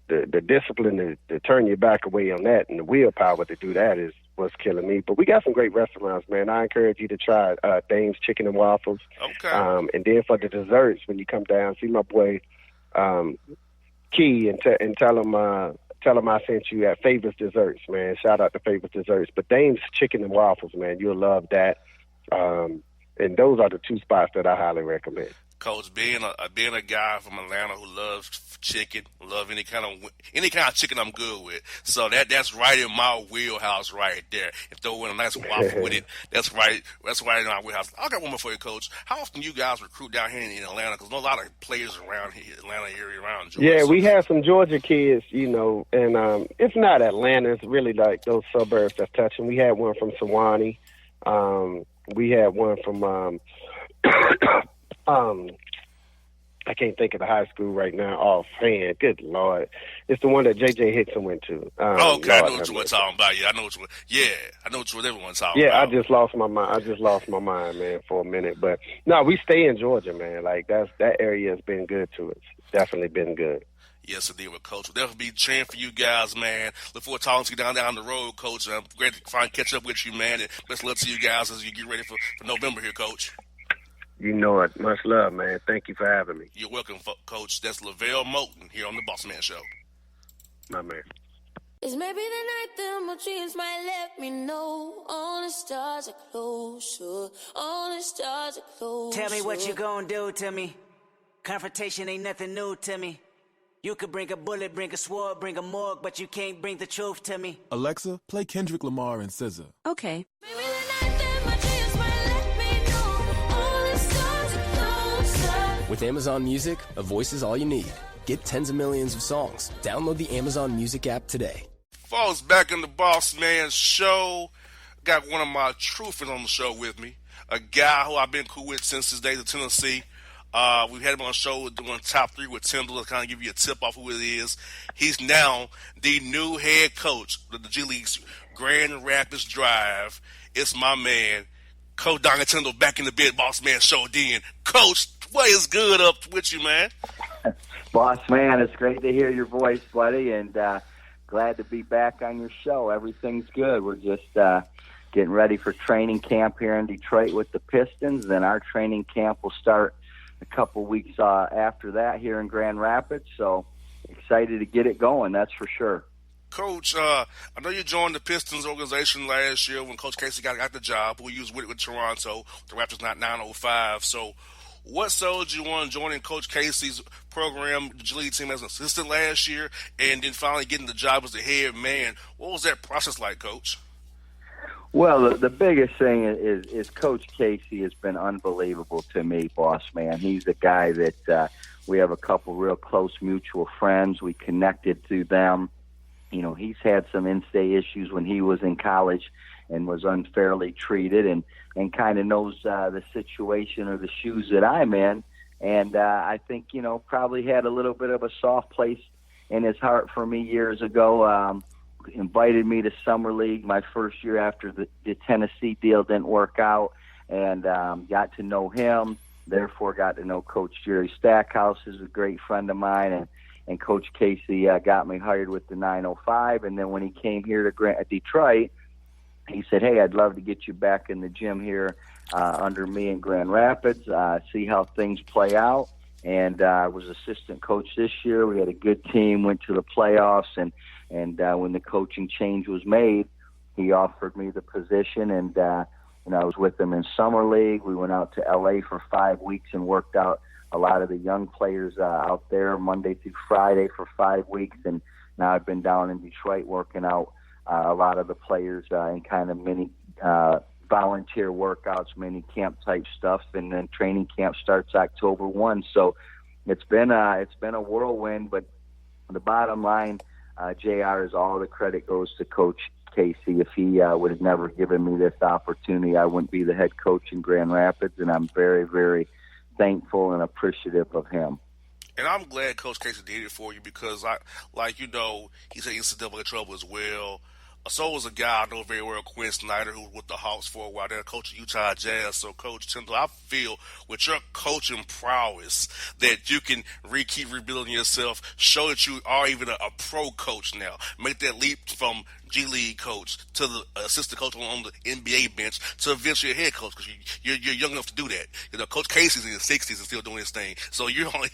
the discipline to turn your back away on that and the willpower to do that is what's killing me. But we got some great restaurants, man. I encourage you to try Dame's Chicken and Waffles. Okay. And then for the desserts, when you come down, see my boy Key and tell him I sent you at Favors Desserts, man. Shout out to Favors Desserts. But Dame's Chicken and Waffles, man, you'll love that. And those are the two spots that I highly recommend. Coach, being a guy from Atlanta who loves chicken, love any kind of chicken I'm good with. So that's right in my wheelhouse right there. And throw in a nice waffle with it. That's right in my wheelhouse. I got one more for you, Coach. How often you guys recruit down here in Atlanta? Because there's a lot of players around here, Atlanta area around Georgia. Yeah, we have some Georgia kids, and it's not Atlanta. It's really like those suburbs that's touching. We had one from Sewanee. We had one from I can't think of the high school right now offhand. Good Lord. It's the one that J.J. Hickson went to. Okay, Lord, I know what you're talking about. Yeah, I know what everyone's talking about. Yeah, I just lost my mind, man, for a minute. But, no, we stay in Georgia, man. Like, that area has been good to us. Definitely been good. Yes, indeed, with Coach. We'll definitely be cheering for you guys, man. Look forward to talking to you down the road, Coach. I'm great to finally catch up with you, man. And best of luck to you guys as you get ready for November here, Coach. You know it. Much love, man. Thank you for having me. You're welcome, Coach. That's LeVelle Moton here on the Bossman Show. My man. It's maybe the night that my dreams might let me know all the stars are closer, all the stars are closer. Tell me what you gonna do to me. Confrontation ain't nothing new to me. You could bring a bullet, bring a sword, bring a morgue, but you can't bring the truth to me. Alexa, play Kendrick Lamar and SZA. Okay. Maybe the night that my dreams might let me know all the stars are closer. With Amazon Music, a voice is all you need. Get tens of millions of songs. Download the Amazon Music app today. Folks, back in the Bossman Show. Got one of my true friends on the show with me. A guy who I've been cool with since his days in Tennessee. We've had him on the show doing top 3 with Tyndall to kind of give you a tip off who it is. He's now the new head coach of the G League's Grand Rapids Drive. It's my man, Coach Donnie Tyndall, back in the bed, Bossman Show again. Coach, what is good up with you, man? Boss man, it's great to hear your voice, buddy, and glad to be back on your show. Everything's good. We're just getting ready for training camp here in Detroit with the Pistons, and our training camp will start a couple weeks after that here in Grand Rapids, so excited to get it going, that's for sure. Coach, I know you joined the Pistons organization last year when Coach Casey got the job. We used with Toronto. The Raptors not 905. So what sold you on joining Coach Casey's program, the G League team, as an assistant last year, and then finally getting the job as the head man? What was that process like, Coach? Well, the biggest thing is Coach Casey has been unbelievable to me, boss man. He's a guy that we have a couple real close mutual friends. We connected through them. You know, he's had some in-state issues when he was in college and was unfairly treated, and kind of knows the situation or the shoes that I'm in. And I think, you know, probably had a little bit of a soft place in his heart for me years ago. Invited me to Summer League my first year after the Tennessee deal didn't work out, and got to know him, therefore got to know Coach Jerry Stackhouse, who's a great friend of mine, and Coach Casey got me hired with the 905. And then when he came here to Detroit, he said, hey, I'd love to get you back in the gym here under me in Grand Rapids, see how things play out. And I was assistant coach this year. We had a good team, went to the playoffs, and when the coaching change was made, he offered me the position, and I was with him in Summer League. We went out to L.A. for 5 weeks and worked out a lot of the young players out there Monday through Friday for 5 weeks, and now I've been down in Detroit working out a lot of the players in kind of mini volunteer workouts, mini camp type stuff, and then training camp starts October 1. So it's been a whirlwind, but the bottom line, JR, is all the credit goes to Coach Casey. If he would have never given me this opportunity, I wouldn't be the head coach in Grand Rapids, and I'm very, very thankful and appreciative of him. And I'm glad Coach Casey did it for you because, he's in NCAA trouble as well. So was a guy I know very well, Quinn Snyder, who was with the Hawks for a while. They're coaching Utah Jazz. So, Coach Tyndall, I feel with your coaching prowess that you can keep rebuilding yourself, show that you are even a pro coach now. Make that leap from G League coach to the assistant coach on the NBA bench to eventually a head coach because you're young enough to do that. You know, Coach Casey's in his 60s and still doing his thing. So you're only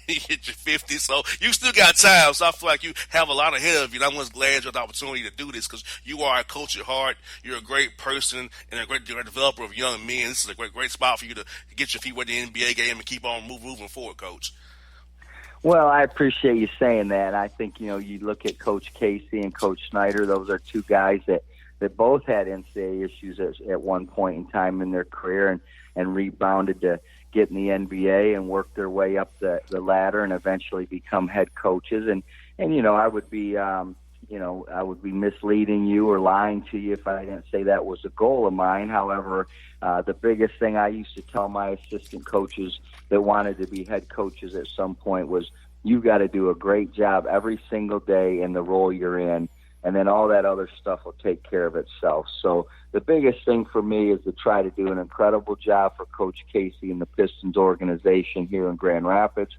hit your 50s, so you still got time. So I feel like you have a lot ahead of you. And I'm just glad you had the opportunity to do this because you are a coach at heart. You're a great person and a great developer of young men. This is a great spot for you to get your feet wet in the NBA game and keep on moving forward, Coach. Well, I appreciate you saying that. I think, you look at Coach Casey and Coach Snyder, those are two guys that both had NCAA issues at one point in time in their career and rebounded to get in the NBA and work their way up the ladder and eventually become head coaches. And I would be, I would be misleading you or lying to you if I didn't say that was a goal of mine. However, the biggest thing I used to tell my assistant coaches that wanted to be head coaches at some point was you got to do a great job every single day in the role you're in, and then all that other stuff will take care of itself. So the biggest thing for me is to try to do an incredible job for Coach Casey and the Pistons organization here in Grand Rapids.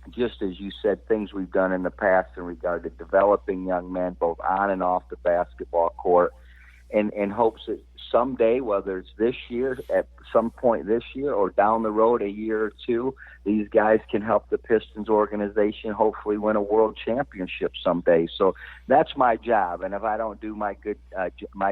Just as you said, things we've done in the past in regard to developing young men both on and off the basketball court, in hopes that someday, whether it's this year, at some point this year, or down the road a year or two, these guys can help the Pistons organization hopefully win a world championship someday. So that's my job, and if I don't do my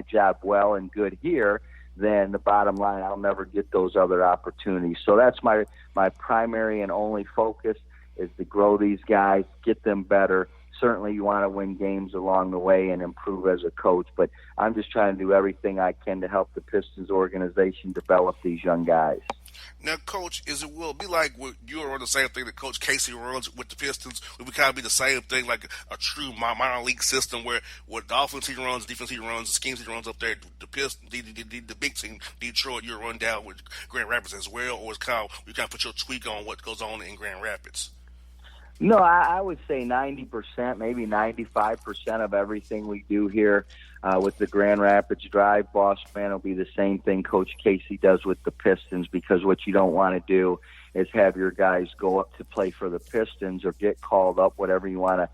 job well and good here, then the bottom line, I'll never get those other opportunities. So that's my primary and only focus, is to grow these guys, get them better, certainly you want to win games along the way and improve as a coach. But I'm just trying to do everything I can to help the Pistons organization develop these young guys. Now, Coach, will it be like you run the same thing that Coach Casey runs with the Pistons? Will it kind of be the same thing, like a true minor league system where what the offense he runs, defense he runs, the schemes he runs up there, the Pistons, the big team, Detroit, you run down with Grand Rapids as well, or it's kind of you kind of put your tweak on what goes on in Grand Rapids? No, I would say 90%, maybe 95% of everything we do here with the Grand Rapids Drive, Bossman, will be the same thing Coach Casey does with the Pistons, because what you don't want to do is have your guys go up to play for the Pistons or get called up, whatever you want to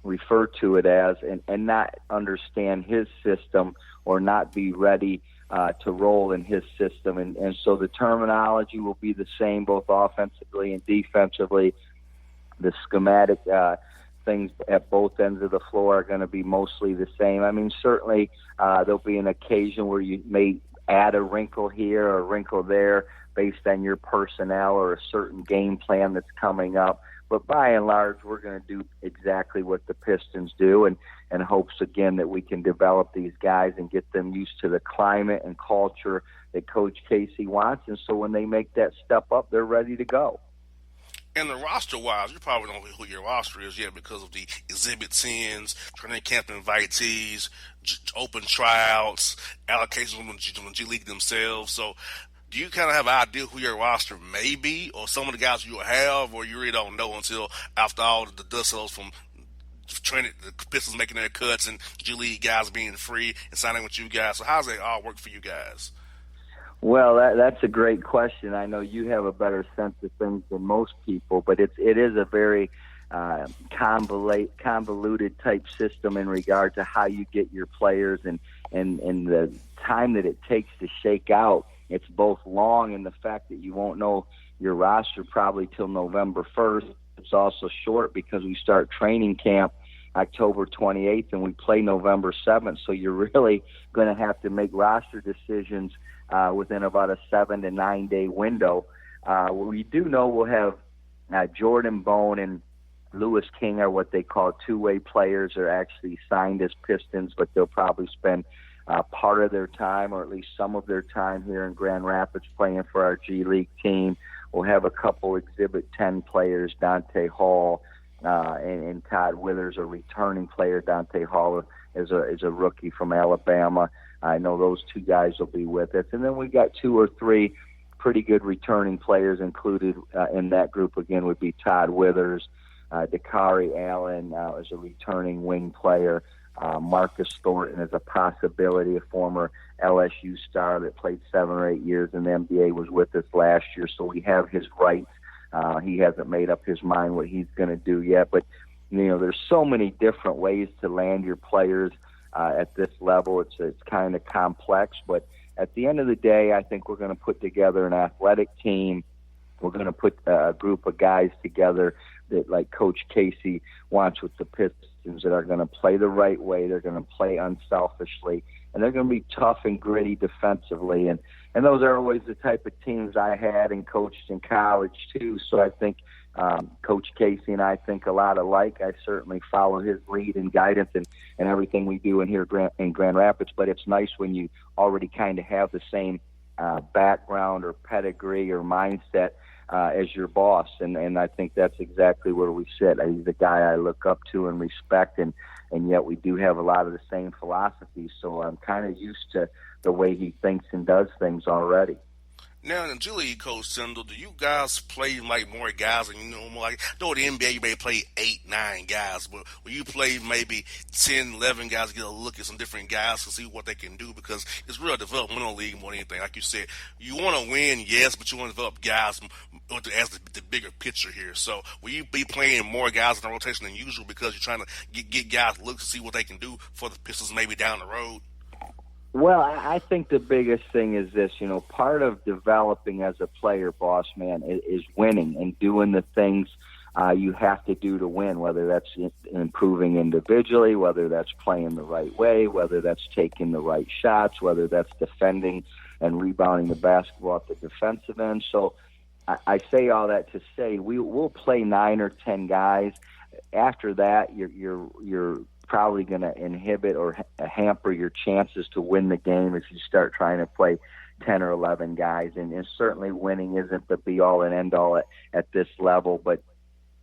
refer to it as, and not understand his system or not be ready to roll in his system. And so the terminology will be the same both offensively and defensively. The schematic things at both ends of the floor are going to be mostly the same. I mean, certainly there'll be an occasion where you may add a wrinkle here or a wrinkle there based on your personnel or a certain game plan that's coming up. But by and large, we're going to do exactly what the Pistons do, and hopes, again, that we can develop these guys and get them used to the climate and culture that Coach Casey wants. And so when they make that step up, they're ready to go. And the roster-wise, you probably don't know who your roster is yet because of the Exhibit 10s, training camp invitees, open tryouts, allocations from the G League themselves. So do you kind of have an idea who your roster may be, or some of the guys you will have, or you really don't know until after all the dust settles from training, the Pistons making their cuts and G League guys being free and signing with you guys? So how does that all work for you guys? Well, that's a great question. I know you have a better sense of things than most people, but it is a very convoluted type system in regard to how you get your players and the time that it takes to shake out. It's both long in the fact that you won't know your roster probably till November 1st. It's also short because we start training camp October 28th and we play November 7th. So you're really going to have to make roster decisions within about a 7 to 9 day window. We do know we'll have Jordan Bone and Lewis King are what they call two-way players. They're actually signed as Pistons, but they'll probably spend part of their time, or at least some of their time, here in Grand Rapids playing for our G League team. We'll have a couple Exhibit 10 players, Dante Hall and Todd Withers, a returning player. Dante Hall is a rookie from Alabama. I know those two guys will be with us. And then we got 2 or 3 pretty good returning players included in that group. Again, would be Todd Withers, Dakari Allen is a returning wing player. Marcus Thornton is a possibility, a former LSU star that played 7 or 8 years in the NBA, was with us last year. So we have his rights. He hasn't made up his mind what he's going to do yet. But, there's so many different ways to land your players at this level. It's kind of complex, but at the end of the day, I think we're going to put together an athletic team. We're going to put a group of guys together that, like Coach Casey wants with the Pistons, that are going to play the right way. They're going to play unselfishly, and they're going to be tough and gritty defensively. And those are always the type of teams I had and coached in college too. So I think Coach Casey and I think a lot alike. I certainly follow his lead and guidance and everything we do in here in Grand Rapids. But it's nice when you already kind of have the same background or pedigree or mindset as your boss. And I think that's exactly where we sit. He's the guy I look up to and respect, and yet we do have a lot of the same philosophies. So I'm kind of used to the way he thinks and does things already. Now, in G League, Coach Tyndall, do you guys play like more guys? And like, I know in the NBA you may play 8, 9 guys, but when you play maybe 10, 11 guys, get a look at some different guys to see what they can do, because it's real developmental league more than anything. Like you said, you want to win, yes, but you want to develop guys as the bigger picture here. So will you be playing more guys in the rotation than usual because you're trying to get guys to look to see what they can do for the Pistons maybe down the road? Well, I think the biggest thing is this, part of developing as a player, boss man, is winning and doing the things you have to do to win, whether that's improving individually, whether that's playing the right way, whether that's taking the right shots, whether that's defending and rebounding the basketball at the defensive end. So I say all that to say we'll play 9 or 10 guys after that, you're probably going to inhibit or hamper your chances to win the game if you start trying to play 10 or 11 guys. And certainly winning isn't the be-all and end-all at this level, but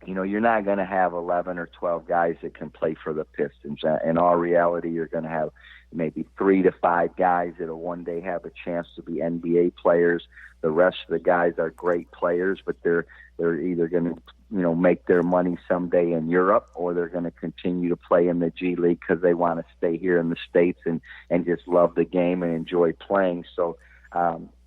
you're not going to have 11 or 12 guys that can play for the Pistons. In all reality, you're going to have maybe 3 to 5 guys that'll one day have a chance to be NBA players. The rest of the guys are great players, but they're either going to make their money someday in Europe, or they're going to continue to play in the G League because they want to stay here in the States and just love the game and enjoy playing. So,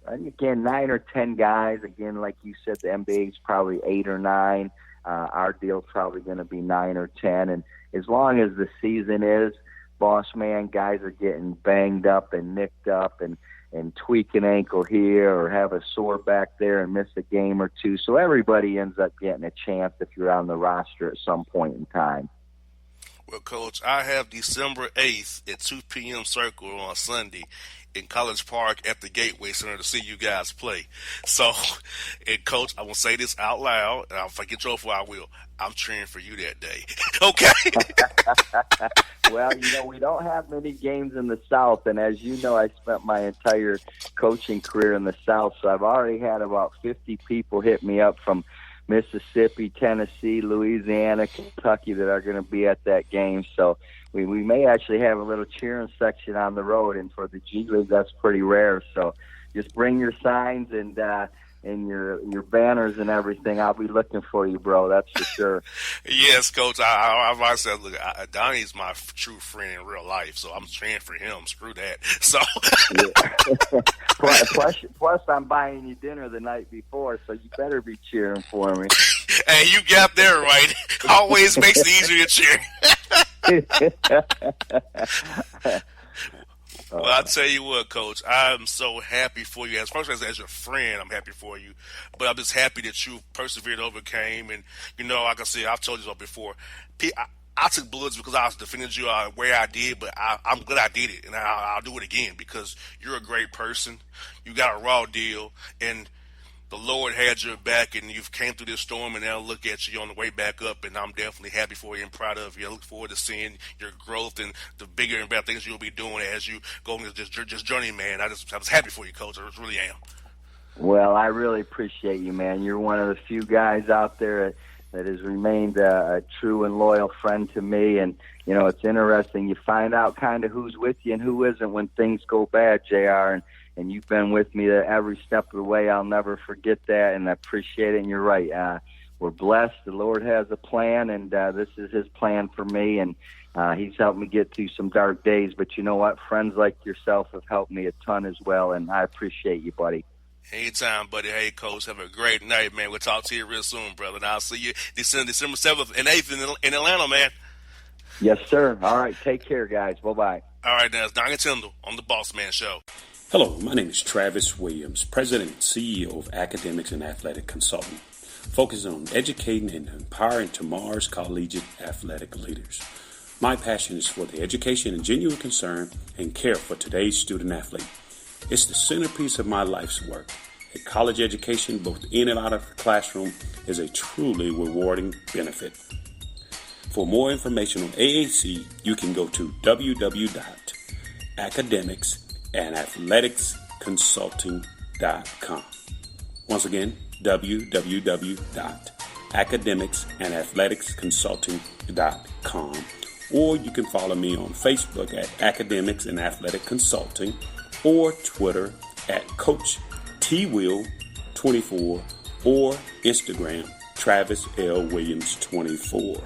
again, 9 or 10 guys. Again, like you said, the NBA is probably 8 or 9. Our deal's probably going to be 9 or 10. And as long as the season is, boss man, guys are getting banged up and nicked up and tweak an ankle here or have a sore back there and miss a game or two. So everybody ends up getting a chance if you're on the roster at some point in time. Well, Coach, I have December 8th at 2 p.m. Circle on Sunday in College Park at the Gateway Center to see you guys play. So, and Coach, I will say this out loud, and if I get your I will. I'm cheering for you that day. Okay? Well, we don't have many games in the South, and as you know, I spent my entire coaching career in the South, so I've already had about 50 people hit me up from Mississippi, Tennessee, Louisiana, Kentucky that are going to be at that game. So we may actually have a little cheering section on the road, and for the G League, that's pretty rare. So just bring your signs and your banners and everything. I'll be looking for you, bro. That's for sure. Yes, Coach. I said, look, Donnie's my true friend in real life, so I'm cheering for him. Screw that. So, plus, I'm buying you dinner the night before, so you better be cheering for me. Hey, you got there right. Always makes it easier to cheer. Well, I'll tell you what, Coach, I'm so happy for you. As your friend, I'm happy for you. But I'm just happy that you persevered, overcame. And, like I said, I've told you so before, I took bullets because I was defending you where I did, but I'm glad I did it. And I'll do it again because you're a great person. You got a raw deal. And the Lord had your back, and you've came through this storm, and now look at you on the way back up, and I'm definitely happy for you and proud of you. I look forward to seeing your growth and the bigger and better things you'll be doing as you go into this journey, man. I was happy for you, Coach. I really am. Well, I really appreciate you, man. You're one of the few guys out there that has remained a true and loyal friend to me, and, it's interesting. You find out kind of who's with you and who isn't when things go bad, JR, and you've been with me every step of the way. I'll never forget that, and I appreciate it. And you're right. We're blessed. The Lord has a plan, and this is his plan for me, and he's helped me get through some dark days. But you know what? Friends like yourself have helped me a ton as well, and I appreciate you, buddy. Anytime, buddy. Hey, Coach, have a great night, man. We'll talk to you real soon, brother, and I'll see you December 7th and 8th in Atlanta, man. Yes, sir. All right. Take care, guys. Bye-bye. All right, now it's Donnie Tyndall on the Bossman Show. Hello, my name is Travis Williams, President and CEO of Academics and Athletic Consulting, focusing on educating and empowering tomorrow's collegiate athletic leaders. My passion is for the education and genuine concern and care for today's student athlete. It's the centerpiece of my life's work. A college education, both in and out of the classroom, is a truly rewarding benefit. For more information on AAC, you can go to www.academicsandathleticsconsulting.com. Once again, www.academicsandathleticsconsulting.com. Or you can follow me on Facebook at Academics and Athletic Consulting, or Twitter at Coach TWill24, or Instagram Travis L. Williams 24.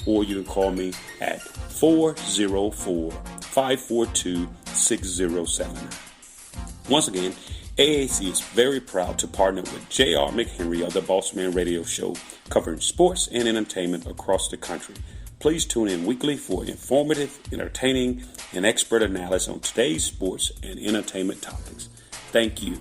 Or you can call me at 404-542-6079. Once again, AAC is very proud to partner with J.R. McHenry of the Bossman Radio Show, covering sports and entertainment across the country. Please tune in weekly for informative, entertaining, and expert analysis on today's sports and entertainment topics. Thank you.